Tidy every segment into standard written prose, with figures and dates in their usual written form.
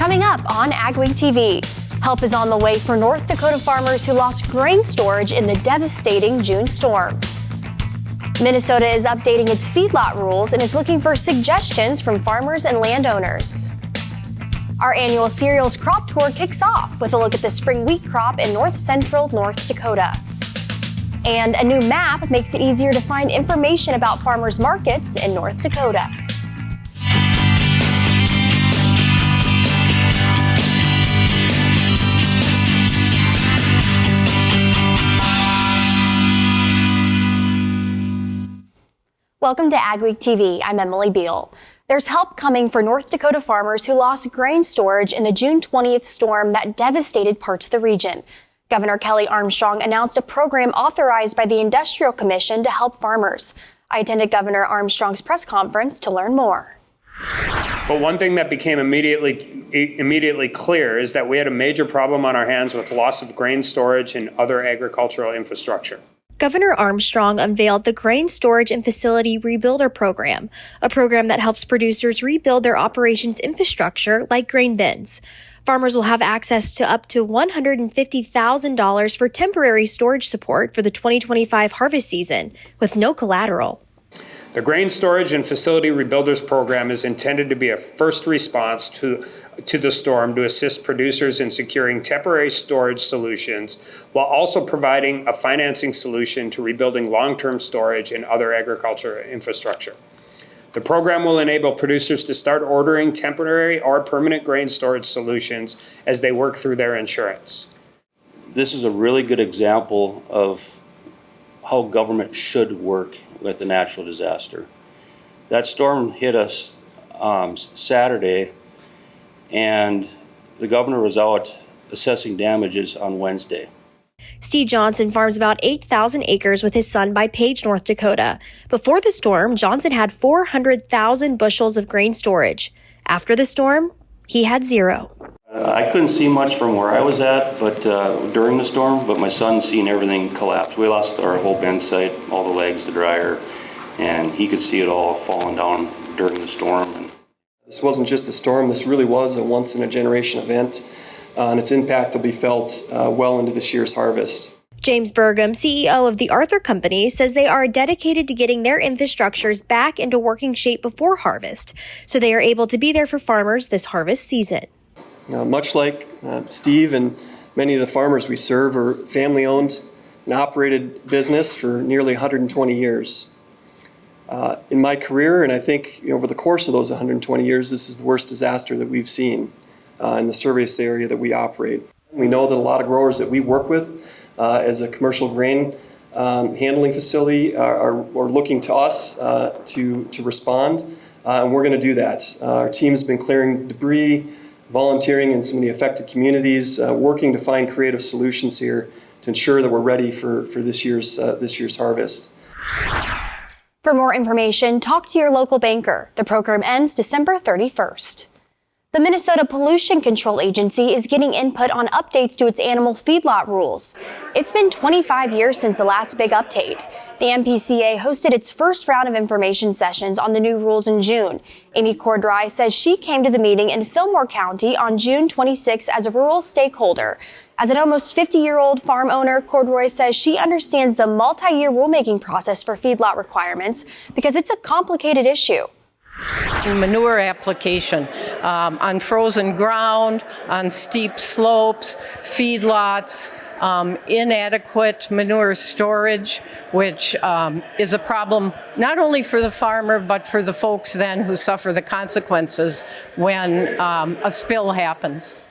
Coming up on AgweekTV, help is on the way for North Dakota farmers who lost grain storage in the devastating June storms. Minnesota is updating its feedlot rules and is looking for suggestions from farmers and landowners. Our annual cereals crop tour kicks off with a look at the spring wheat crop in north-central North Dakota. And a new map makes it easier to find information about farmers markets in North Dakota. Welcome to AgweekTV. I'm Emily Beal. There's help coming for North Dakota farmers who lost grain storage in the June 20th storm that devastated parts of the region. Governor Kelly Armstrong announced a program authorized by the Industrial Commission to help farmers. I attended Governor Armstrong's press conference to learn more. But one thing that became immediately clear is that we had a major problem on our hands with loss of grain storage and other agricultural infrastructure. Governor Armstrong unveiled the Grain Storage and Facility Rebuilder Program, a program that helps producers rebuild their operations infrastructure like grain bins. Farmers will have access to up to $150,000 for temporary storage support for the 2025 harvest season with no collateral. The Grain Storage and Facility Rebuilders Program is intended to be a first response to the storm to assist producers in securing temporary storage solutions while also providing a financing solution to rebuilding long-term storage and other agricultural infrastructure. The program will enable producers to start ordering temporary or permanent grain storage solutions as they work through their insurance. This is a really good example of how government should work with a natural disaster. That storm hit us Saturday, and the governor was out assessing damages on Wednesday. Steve Johnson farms about 8,000 acres with his son by Page, North Dakota. Before the storm, Johnson had 400,000 bushels of grain storage. After the storm, he had zero. I couldn't see much from where I was at, but during the storm, but my son seen everything collapse. We lost our whole bin site, all the legs, the dryer, and he could see it all falling down during the storm. This wasn't just a storm, this really was a once-in-a-generation event, and its impact will be felt well into this year's harvest. James Burgum, CEO of the Arthur Company, says they are dedicated to getting their infrastructures back into working shape before harvest, so they are able to be there for farmers this harvest season. Much like Steve and many of the farmers we serve are family-owned and operated business for nearly 120 years. In my career, and I think over the course of those 120 years, this is the worst disaster that we've seen in the service area that we operate. We know that a lot of growers that we work with as a commercial grain handling facility are looking to us to respond, and we're going to do that. Our team's been clearing debris, volunteering in some of the affected communities, working to find creative solutions here to ensure that we're ready for this year's harvest. For more information, talk to your local banker. The program ends December 31st. The Minnesota Pollution Control Agency is getting input on updates to its animal feedlot rules. It's been 25 years since the last big update. The MPCA hosted its first round of information sessions on the new rules in June. Amy Cordry says she came to the meeting in Fillmore County on June 26 as a rural stakeholder. As an almost 50-year-old farm owner, Cordry says she understands the multi-year rulemaking process for feedlot requirements because it's a complicated issue. Manure application on frozen ground, on steep slopes, feedlots, inadequate manure storage, which is a problem not only for the farmer but for the folks then who suffer the consequences when a spill happens.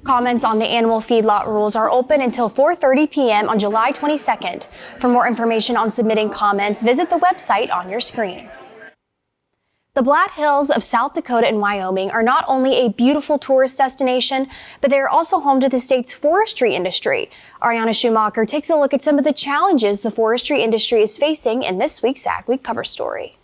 Comments on the animal feedlot rules are open until 4:30 p.m. on July 22nd. For more information on submitting comments, visit the website on your screen. The Black Hills of South Dakota and Wyoming are not only a beautiful tourist destination, but they are also home to the state's forestry industry. Ariana Schumacher takes a look at some of the challenges the forestry industry is facing in this week's AgWeek cover story.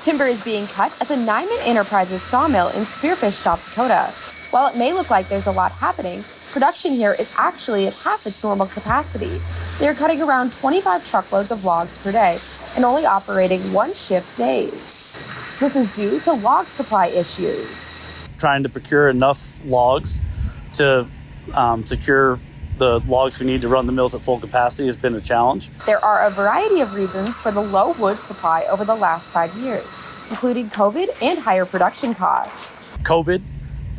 Timber is being cut at the Nyman Enterprises sawmill in Spearfish, South Dakota. While it may look like there's a lot happening, production here is actually at half its normal capacity. They are cutting around 25 truckloads of logs per day, and only operating one shift days. This is due to log supply issues. Trying to procure enough logs to secure the logs we need to run the mills at full capacity has been a challenge. There are a variety of reasons for the low wood supply over the last 5 years, including COVID and higher production costs. COVID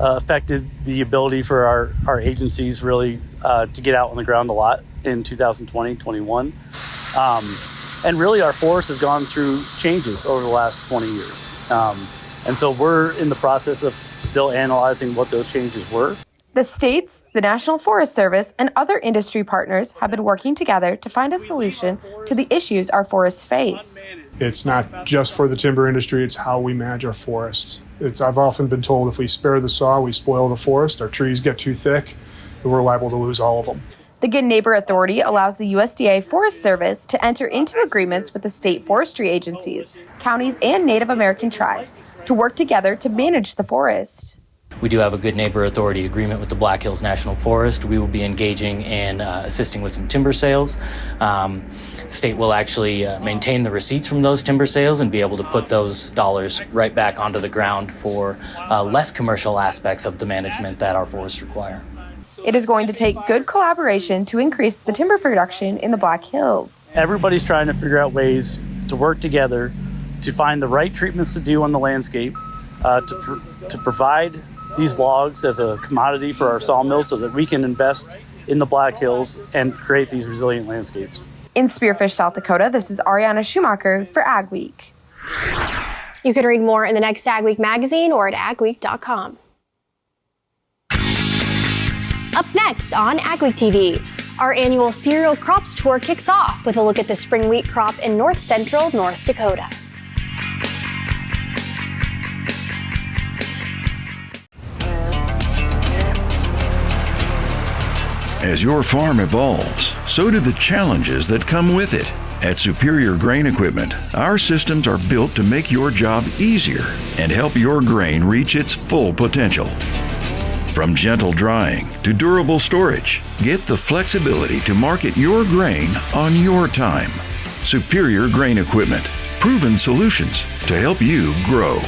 affected the ability for our agencies really to get out on the ground a lot in 2020, 21. And really our forest has gone through changes over the last 20 years. And so we're in the process of still analyzing what those changes were. The states, the National Forest Service, and other industry partners have been working together to find a solution to the issues our forests face. It's not just for the timber industry, it's how we manage our forests. I've often been told if we spare the saw, we spoil the forest, our trees get too thick, and we're liable to lose all of them. The Good Neighbor Authority allows the USDA Forest Service to enter into agreements with the state forestry agencies, counties, and Native American tribes to work together to manage the forest. We do have a Good Neighbor Authority agreement with the Black Hills National Forest. We will be engaging and assisting with some timber sales. The state will actually maintain the receipts from those timber sales and be able to put those dollars right back onto the ground for less commercial aspects of the management that our forests require. It is going to take good collaboration to increase the timber production in the Black Hills. Everybody's trying to figure out ways to work together to find the right treatments to do on the landscape, to provide these logs as a commodity for our sawmills so that we can invest in the Black Hills and create these resilient landscapes. In Spearfish, South Dakota, this is Ariana Schumacher for AgWeek. You can read more in the next AgWeek magazine or at agweek.com. Up next on AgweekTV, our annual cereal crops tour kicks off with a look at the spring wheat crop in north central North Dakota. As your farm evolves, so do the challenges that come with it. At Superior Grain Equipment, our systems are built to make your job easier and help your grain reach its full potential. From gentle drying to durable storage, get the flexibility to market your grain on your time. Superior Grain Equipment, proven solutions to help you grow.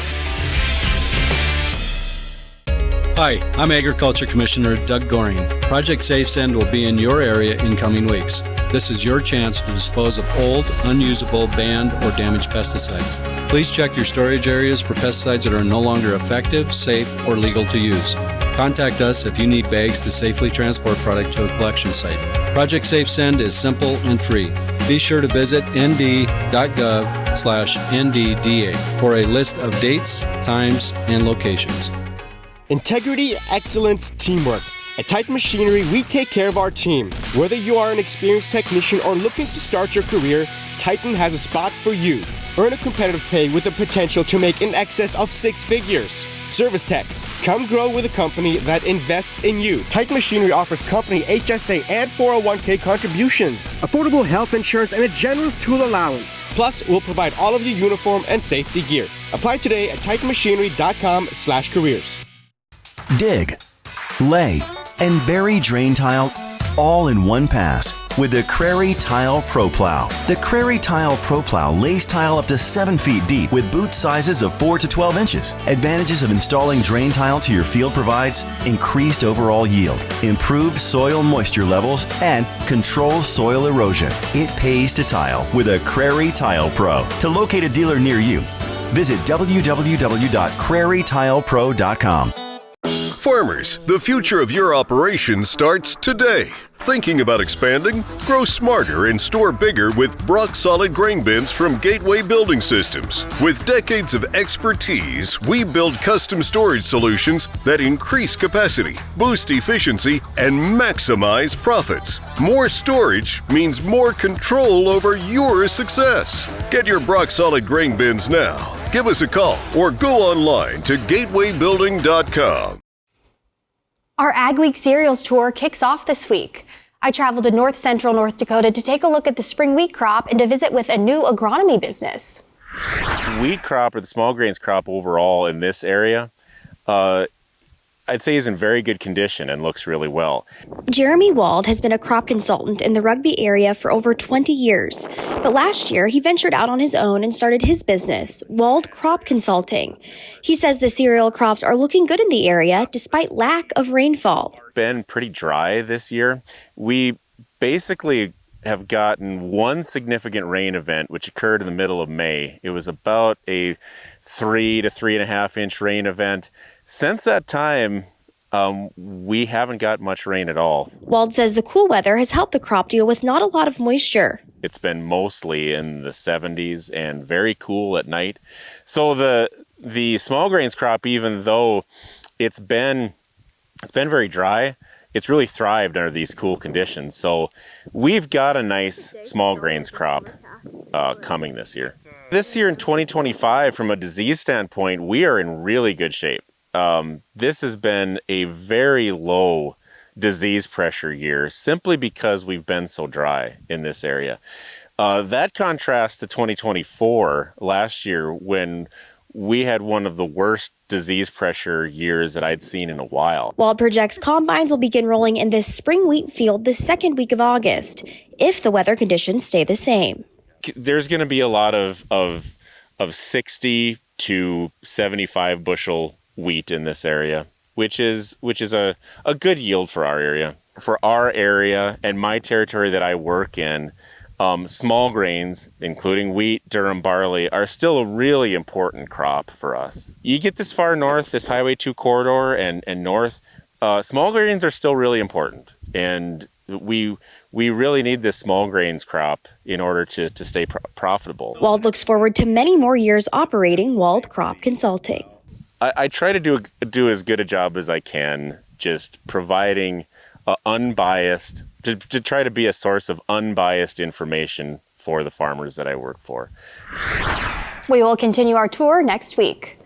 Hi, I'm Agriculture Commissioner Doug Goring. Project Safe Send will be in your area in coming weeks. This is your chance to dispose of old, unusable, banned, or damaged pesticides. Please check your storage areas for pesticides that are no longer effective, safe, or legal to use. Contact us if you need bags to safely transport product to a collection site. Project Safe Send is simple and free. Be sure to visit nd.gov/NDDA for a list of dates, times, and locations. Integrity, excellence, teamwork. At Titan Machinery, we take care of our team. Whether you are an experienced technician or looking to start your career, Titan has a spot for you. Earn a competitive pay with the potential to make in excess of 6 figures. Service techs, come grow with a company that invests in you. Titan Machinery offers company HSA and 401k contributions, affordable health insurance, and a generous tool allowance. Plus, we'll provide all of your uniform and safety gear. Apply today at titanmachinery.com/careers. Dig, lay, and bury drain tile all in one pass with the Crary Tile Pro Plow. The Crary Tile Pro Plow lays tile up to 7 feet deep with boot sizes of 4 to 12 inches. Advantages of installing drain tile to your field provides increased overall yield, improved soil moisture levels, and controls soil erosion. It pays to tile with a Crary Tile Pro. To locate a dealer near you, visit www.crarytilepro.com. Farmers, the future of your operation starts today. Thinking about expanding? Grow smarter and store bigger with Brock Solid Grain Bins from Gateway Building Systems. With decades of expertise, we build custom storage solutions that increase capacity, boost efficiency, and maximize profits. More storage means more control over your success. Get your Brock Solid Grain Bins now. Give us a call or go online to gatewaybuilding.com. Our AgWeek Cereals Tour kicks off this week. I traveled to north central North Dakota to take a look at the spring wheat crop and to visit with a new agronomy business. Wheat crop, or the small grains crop overall in this area, I'd say is in very good condition and looks really well. Jeremy Wald has been a crop consultant in the Rugby area for over 20 years. But last year, he ventured out on his own and started his business, Wald Crop Consulting. He says the cereal crops are looking good in the area despite lack of rainfall. Been pretty dry this year. We basically have gotten one significant rain event, which occurred in the middle of May. It was about a 3 to 3.5 inch rain event. Since that time, we haven't got much rain at all. Wald says the cool weather has helped the crop deal with not a lot of moisture. It's been mostly in the 70s and very cool at night. So the small grains crop, even though it's been very dry, it's really thrived under these cool conditions. So we've got a nice small grains crop coming this year. This year in 2025, from a disease standpoint, we are in really good shape. This has been a very low disease pressure year simply because we've been so dry in this area. That contrasts to 2024, last year, when we had one of the worst disease pressure years that I'd seen in a while. Wald projects combines will begin rolling in this spring wheat field the second week of August, if the weather conditions stay the same. There's going to be a lot of 60 to 75 bushel wheat in this area, which is a good yield for our area. For our area and my territory that I work in, small grains, including wheat, durum, barley, are still a really important crop for us. You get this far north, this Highway 2 corridor and north, small grains are still really important. And we really need this small grains crop in order to stay profitable. Wald looks forward to many more years operating Wald Crop Consulting. I try to do as good a job as I can, just providing unbiased, to try to be a source of unbiased information for the farmers that I work for. We will continue our tour next week.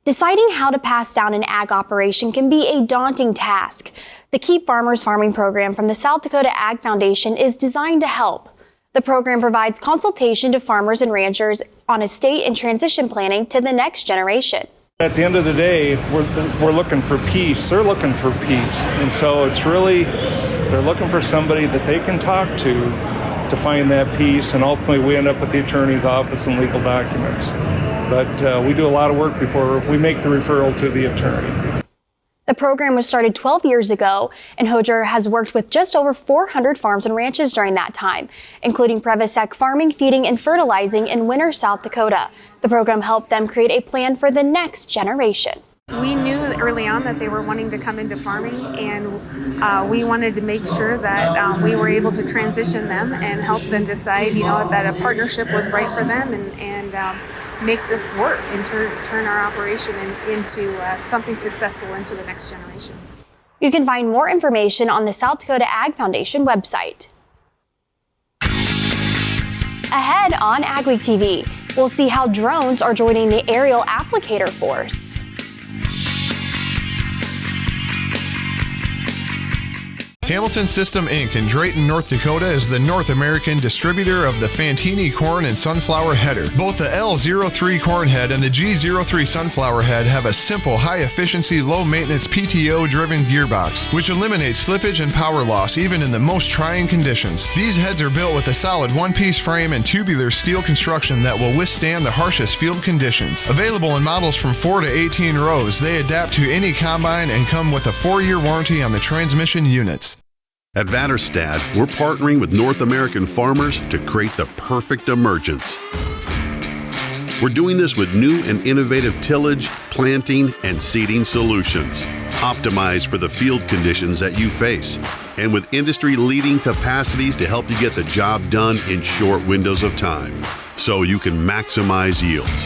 Deciding how to pass down an ag operation can be a daunting task. The Keep Farmers Farming program from the South Dakota Ag Foundation is designed to help. The program provides consultation to farmers and ranchers on estate and transition planning to the next generation. At the end of the day, we're looking for peace. They're looking for peace. And so it's really, they're looking for somebody that they can talk to find that peace. And ultimately, we end up at the attorney's office and legal documents. But we do a lot of work before we make the referral to the attorney. The program was started 12 years ago, and Hojer has worked with just over 400 farms and ranches during that time, including Prevasec farming, feeding, and fertilizing in Winter, South Dakota. The program helped them create a plan for the next generation. We knew early on that they were wanting to come into farming, and we wanted to make sure that we were able to transition them and help them decide, that a partnership was right for them and make this work and turn our operation into something successful into the next generation. You can find more information on the South Dakota Ag Foundation website. Ahead on AgweekTV, we'll see how drones are joining the aerial applicator force. Hamilton System Inc. in Drayton, North Dakota is the North American distributor of the Fantini corn and sunflower header. Both the L03 corn head and the G03 sunflower head have a simple, high-efficiency, low-maintenance PTO-driven gearbox, which eliminates slippage and power loss even in the most trying conditions. These heads are built with a solid one-piece frame and tubular steel construction that will withstand the harshest field conditions. Available in models from 4 to 18 rows, they adapt to any combine and come with a 4-year warranty on the transmission units. At Vaterstad, we're partnering with North American farmers to create the perfect emergence. We're doing this with new and innovative tillage, planting, and seeding solutions, optimized for the field conditions that you face, and with industry-leading capacities to help you get the job done in short windows of time, so you can maximize yields.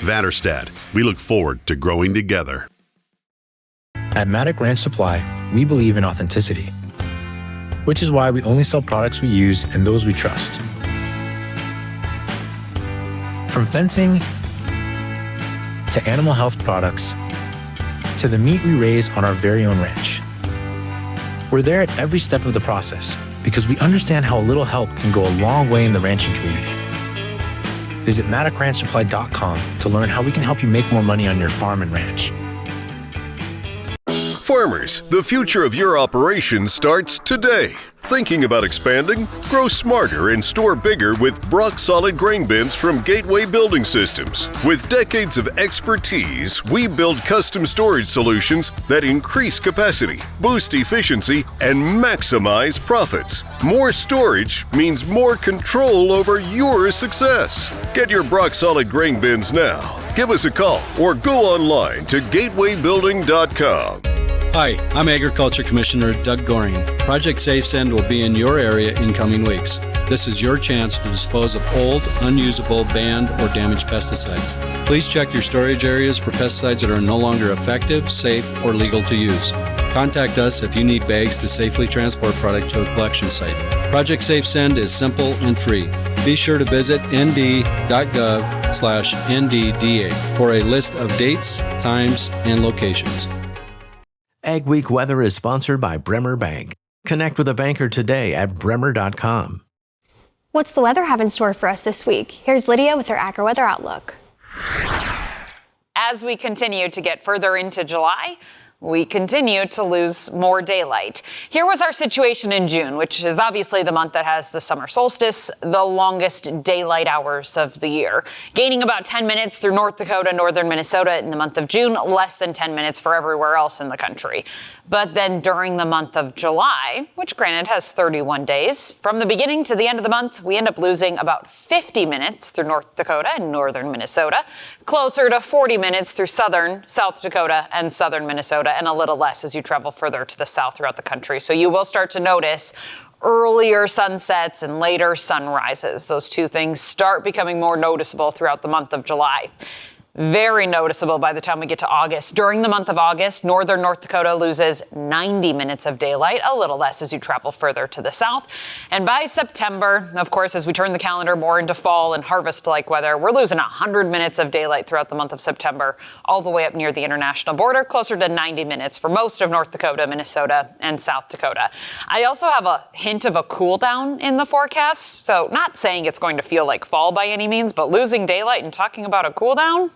Vaterstad, we look forward to growing together. At Maddock Ranch Supply, we believe in authenticity, which is why we only sell products we use and those we trust. From fencing to animal health products to the meat we raise on our very own ranch. We're there at every step of the process because we understand how a little help can go a long way in the ranching community. Visit MattockRanchSupply.com to learn how we can help you make more money on your farm and ranch. Farmers, the future of your operation starts today. Thinking about expanding? Grow smarter and store bigger with Brock Solid Grain Bins from Gateway Building Systems. With decades of expertise, we build custom storage solutions that increase capacity, boost efficiency, and maximize profits. More storage means more control over your success. Get your Brock Solid Grain Bins now. Give us a call or go online to gatewaybuilding.com. Hi, I'm Agriculture Commissioner Doug Goring. Project Safe Send will be in your area in coming weeks. This is your chance to dispose of old, unusable, banned, or damaged pesticides. Please check your storage areas for pesticides that are no longer effective, safe, or legal to use. Contact us if you need bags to safely transport product to a collection site. Project Safe Send is simple and free. Be sure to visit nd.gov/NDDA for a list of dates, times, and locations. AgWeek Weather is sponsored by Bremer Bank. Connect with a banker today at bremer.com. What's the weather have in store for us this week? Here's Lydia with her AgriWeather outlook. As we continue to get further into July, we continue to lose more daylight. Here was our situation in June, which is obviously the month that has the summer solstice, the longest daylight hours of the year. Gaining about 10 minutes through North Dakota, northern Minnesota in the month of June, less than 10 minutes for everywhere else in the country. But then during the month of July, which granted has 31 days, from the beginning to the end of the month, we end up losing about 50 minutes through North Dakota and northern Minnesota, closer to 40 minutes through southern South Dakota and southern Minnesota, and a little less as you travel further to the south throughout the country. So you will start to notice earlier sunsets and later sunrises. Those two things start becoming more noticeable throughout the month of July. Very noticeable by the time we get to August. During the month of August, northern North Dakota loses 90 minutes of daylight, a little less as you travel further to the south. And by September, of course, as we turn the calendar more into fall and harvest-like weather, we're losing 100 minutes of daylight throughout the month of September, all the way up near the international border, closer to 90 minutes for most of North Dakota, Minnesota, and South Dakota. I also have a hint of a cool down in the forecast, so not saying it's going to feel like fall by any means, but losing daylight and talking about a cool down,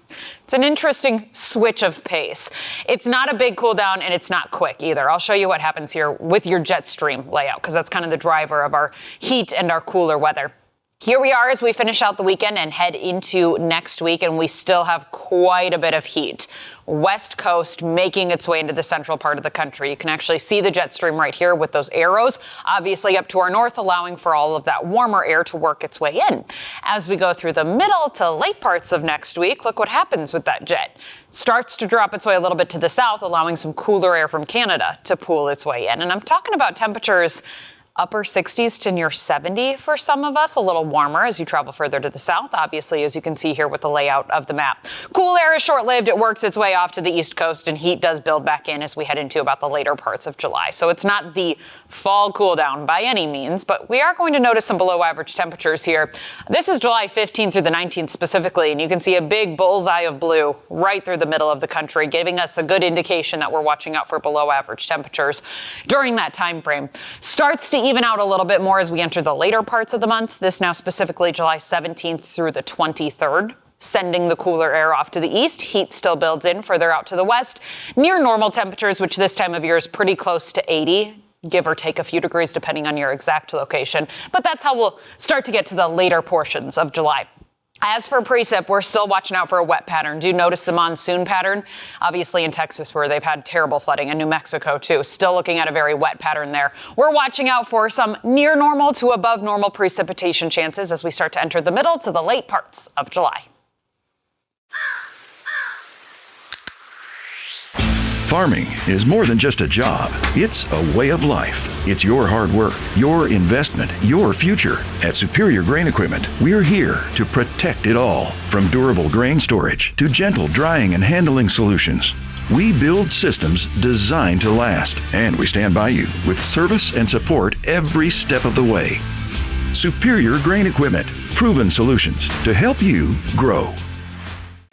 it's an interesting switch of pace. It's not a big cool down and it's not quick either. I'll show you what happens here with your jet stream layout because that's kind of the driver of our heat and our cooler weather. Here we are as we finish out the weekend and head into next week, and we still have quite a bit of heat. West Coast making its way into the central part of the country. You can actually see the jet stream right here with those arrows, obviously up to our north, allowing for all of that warmer air to work its way in. As we go through the middle to late parts of next week, look what happens with that jet. It starts to drop its way a little bit to the south, allowing some cooler air from Canada to pool its way in. And I'm talking about temperatures upper 60s to near 70 for some of us, a little warmer as you travel further to the south, obviously, as you can see here with the layout of the map. Cool air is short-lived. It works its way off to the east coast, and heat does build back in as we head into about the later parts of July. So it's not the fall cool down by any means, but we are going to notice some below average temperatures here. This is July 15th through the 19th specifically, and you can see a big bullseye of blue right through the middle of the country, giving us a good indication that we're watching out for below average temperatures during that time frame. Starts to even out a little bit more as we enter the later parts of the month. This now specifically July 17th through the 23rd. Sending the cooler air off to the east. Heat still builds in further out to the west. Near normal temperatures, which this time of year is pretty close to 80, give or take a few degrees depending on your exact location. But that's how we'll start to get to the later portions of July. As for precip, we're still watching out for a wet pattern. Do notice the monsoon pattern? Obviously in Texas where they've had terrible flooding, and New Mexico too. Still looking at a very wet pattern there. We're watching out for some near normal to above normal precipitation chances as we start to enter the middle to the late parts of July. Farming is more than just a job. It's a way of life. It's your hard work, your investment, your future. At Superior Grain Equipment, we're here to protect it all. From durable grain storage to gentle drying and handling solutions. We build systems designed to last, and we stand by you with service and support every step of the way. Superior Grain Equipment, proven solutions to help you grow.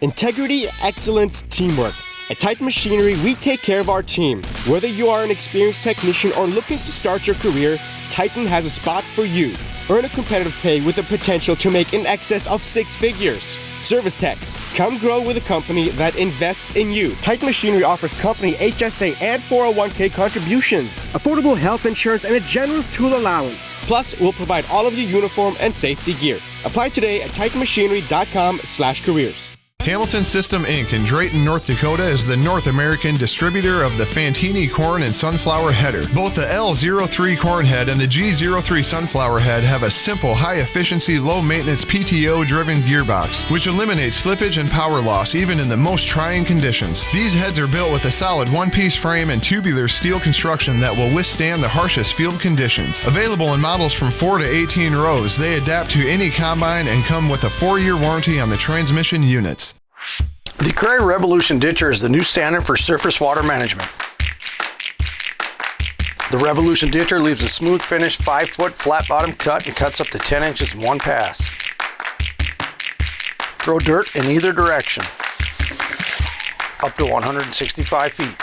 Integrity, excellence, teamwork. At Titan Machinery, we take care of our team. Whether you are an experienced technician or looking to start your career, Titan has a spot for you. Earn a competitive pay with the potential to make in excess of 6 figures. Service techs, come grow with a company that invests in you. Titan Machinery offers company HSA and 401k contributions, affordable health insurance, and a generous tool allowance. Plus, we'll provide all of your uniform and safety gear. Apply today at titanmachinery.com/careers. Hamilton System Inc. in Drayton, North Dakota is the North American distributor of the Fantini corn and sunflower header. Both the L03 corn head and the G03 sunflower head have a simple, high-efficiency, low-maintenance PTO-driven gearbox, which eliminates slippage and power loss even in the most trying conditions. These heads are built with a solid one-piece frame and tubular steel construction that will withstand the harshest field conditions. Available in models from 4 to 18 rows, they adapt to any combine and come with a 4-year warranty on the transmission units. The Crary Revolution Ditcher is the new standard for surface water management. The Revolution Ditcher leaves a smooth finish 5-foot flat bottom cut and cuts up to 10 inches in one pass. Throw dirt in either direction, up to 165 feet.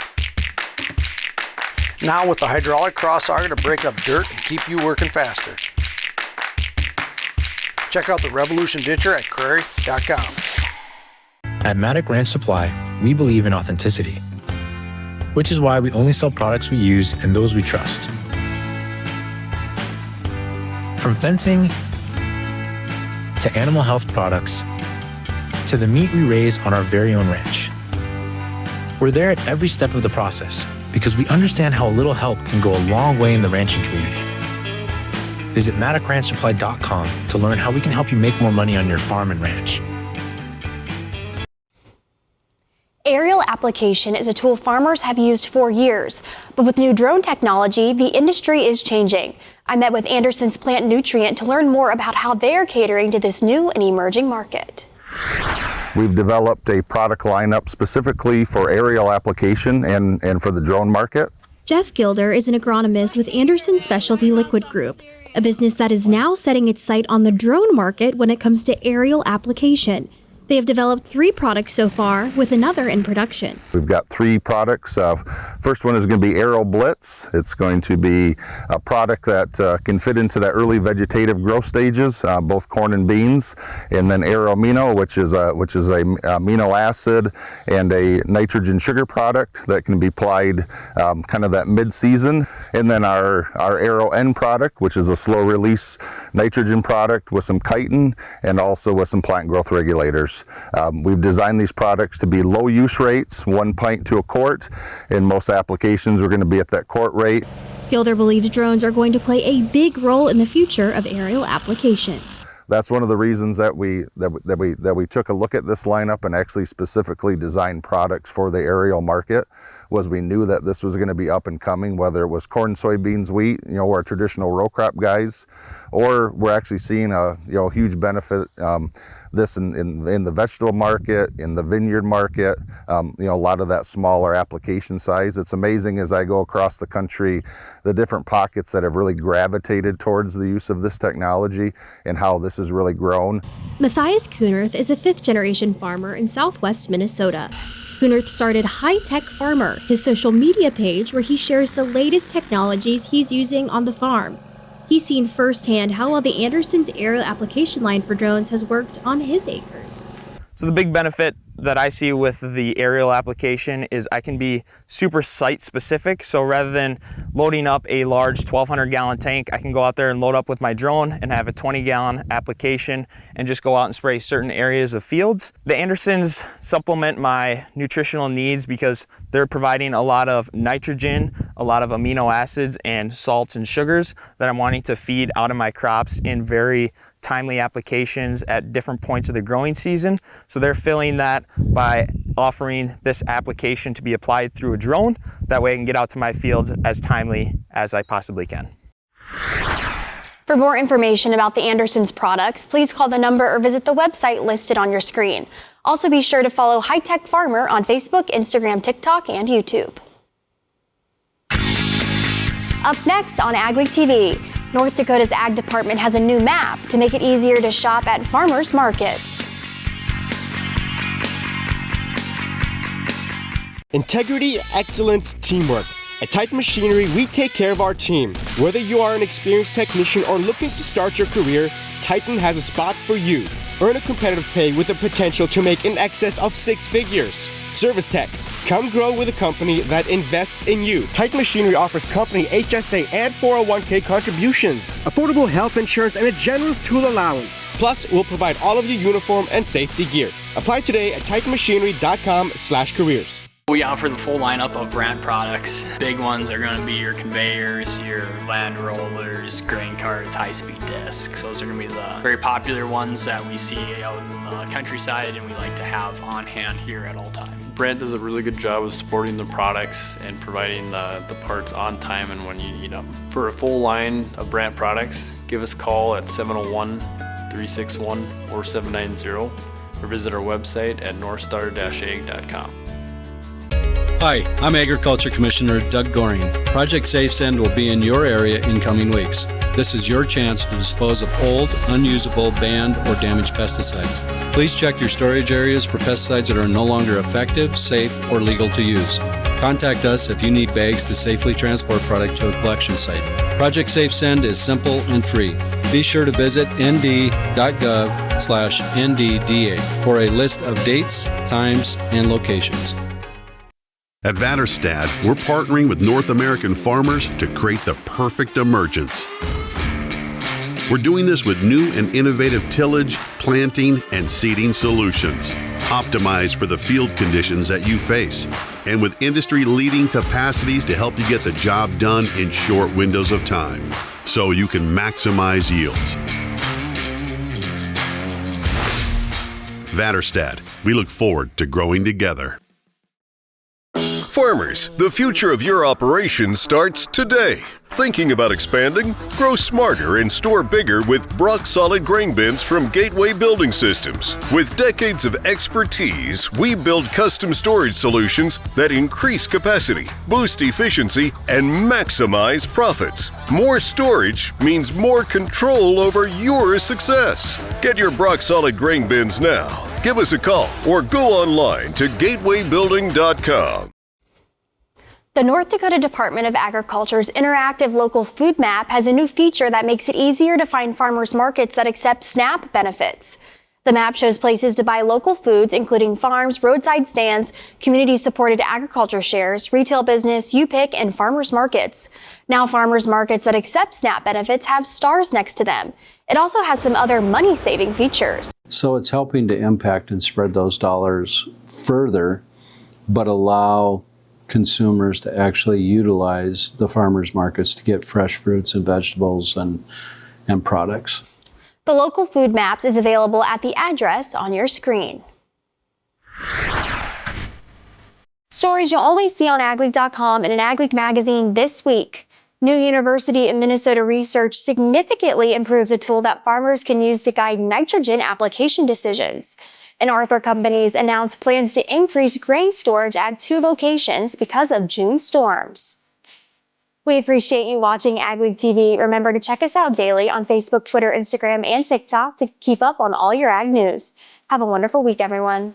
Now with the hydraulic cross auger to break up dirt and keep you working faster. Check out the Revolution Ditcher at Crary.com. At Maddock Ranch Supply, we believe in authenticity, which is why we only sell products we use and those we trust. From fencing to animal health products to the meat we raise on our very own ranch. We're there at every step of the process because we understand how a little help can go a long way in the ranching community. Visit MaddockRanchSupply.com to learn how we can help you make more money on your farm and ranch. Aerial application is a tool farmers have used for years, but with new drone technology, the industry is changing. I met with Anderson's Plant Nutrient to learn more about how they are catering to this new and emerging market. We've developed a product lineup specifically for aerial application and for the drone market. Jeff Gilder is an agronomist with Anderson Specialty Liquid Group, a business that is now setting its sight on the drone market when it comes to aerial application. They have developed 3 products so far, with another in production. We've got 3 products. First one is going to be Aero Blitz. It's going to be a product that can fit into the early vegetative growth stages, both corn and beans. And then Aero Amino, which is a amino acid and a nitrogen sugar product that can be applied kind of that mid-season. And then our Aero N product, which is a slow release nitrogen product with some chitin and also with some plant growth regulators. We've designed these products to be low use rates, 1 pint to a quart. In most applications, we're going to be at that quart rate. Gilder believes drones are going to play a big role in the future of aerial application. That's one of the reasons that we took a look at this lineup and actually specifically designed products for the aerial market. Was we knew that this was going to be up and coming, whether it was corn, soybeans, wheat, we're our traditional row crop guys, or we're actually seeing a huge benefit this in the vegetable market, in the vineyard market, a lot of that smaller application size. It's amazing as I go across the country, the different pockets that have really gravitated towards the use of this technology and how this has really grown. Matthias Kuhnerth is a 5th-generation farmer in southwest Minnesota. Kuhnerth started High Tech Farmer, his social media page where he shares the latest technologies he's using on the farm. He's seen firsthand how well the Anderson's aerial application line for drones has worked on his acres. So the big benefit that I see with the aerial application is I can be super site specific. So rather than loading up a large 1,200 gallon tank, I can go out there and load up with my drone and have a 20 gallon application and just go out and spray certain areas of fields. The Andersons supplement my nutritional needs because they're providing a lot of nitrogen, a lot of amino acids and salts and sugars that I'm wanting to feed out of my crops in very timely applications at different points of the growing season. So they're filling that by offering this application to be applied through a drone. That way I can get out to my fields as timely as I possibly can. For more information about the Andersons products, please call the number or visit the website listed on your screen. Also be sure to follow High Tech Farmer on Facebook, Instagram, TikTok, and YouTube. Up next on AgweekTV, North Dakota's Ag Department has a new map to make it easier to shop at farmers markets. Integrity, excellence, teamwork. At Titan Machinery, we take care of our team. Whether you are an experienced technician or looking to start your career, Titan has a spot for you. Earn a competitive pay with the potential to make in excess of 6 figures. Service techs, come grow with a company that invests in you. Titan Machinery offers company HSA and 401k contributions, affordable health insurance, and a generous tool allowance. Plus, we'll provide all of your uniform and safety gear. Apply today at titanmachinery.com/careers. We offer the full lineup of brand products. Big ones are going to be your conveyors, your land rollers, grain carts, high-speed discs. Those are going to be the very popular ones that we see out in the countryside and we like to have on hand here at all times. Brand does a really good job of supporting the products and providing the parts on time and when you need them. For a full line of brand products, give us a call at 701-361-4790 or visit our website at northstar-ag.com. Hi, I'm Agriculture Commissioner Doug Goring. Project Safe Send will be in your area in coming weeks. This is your chance to dispose of old, unusable, banned, or damaged pesticides. Please check your storage areas for pesticides that are no longer effective, safe, or legal to use. Contact us if you need bags to safely transport product to a collection site. Project Safe Send is simple and free. Be sure to visit nd.gov/NDDA for a list of dates, times, and locations. At Vaterstad, we're partnering with North American farmers to create the perfect emergence. We're doing this with new and innovative tillage, planting, and seeding solutions, optimized for the field conditions that you face, and with industry-leading capacities to help you get the job done in short windows of time, so you can maximize yields. Vaterstad, we look forward to growing together. Farmers, the future of your operation starts today. Thinking about expanding? Grow smarter and store bigger with Brock Solid Grain Bins from Gateway Building Systems. With decades of expertise, we build custom storage solutions that increase capacity, boost efficiency, and maximize profits. More storage means more control over your success. Get your Brock Solid Grain Bins now. Give us a call or go online to gatewaybuilding.com. The North Dakota Department of Agriculture's interactive local food map has a new feature that makes it easier to find farmers markets that accept SNAP benefits. The map shows places to buy local foods, including farms, roadside stands, community-supported agriculture shares, retail business, UPIC, and farmers markets. Now, farmers markets that accept SNAP benefits have stars next to them. It also has some other money-saving features. So it's helping to impact and spread those dollars further, but allow consumers to actually utilize the farmers markets to get fresh fruits and vegetables and products. The local food maps is available at the address on your screen. Stories you'll always see on AgWeek.com and in AgWeek magazine this week. New University of Minnesota research significantly improves a tool that farmers can use to guide nitrogen application decisions. And Arthur Companies announced plans to increase grain storage at 2 locations because of June storms. We appreciate you watching AgWeek TV. Remember to check us out daily on Facebook, Twitter, Instagram, and TikTok to keep up on all your ag news. Have a wonderful week, everyone.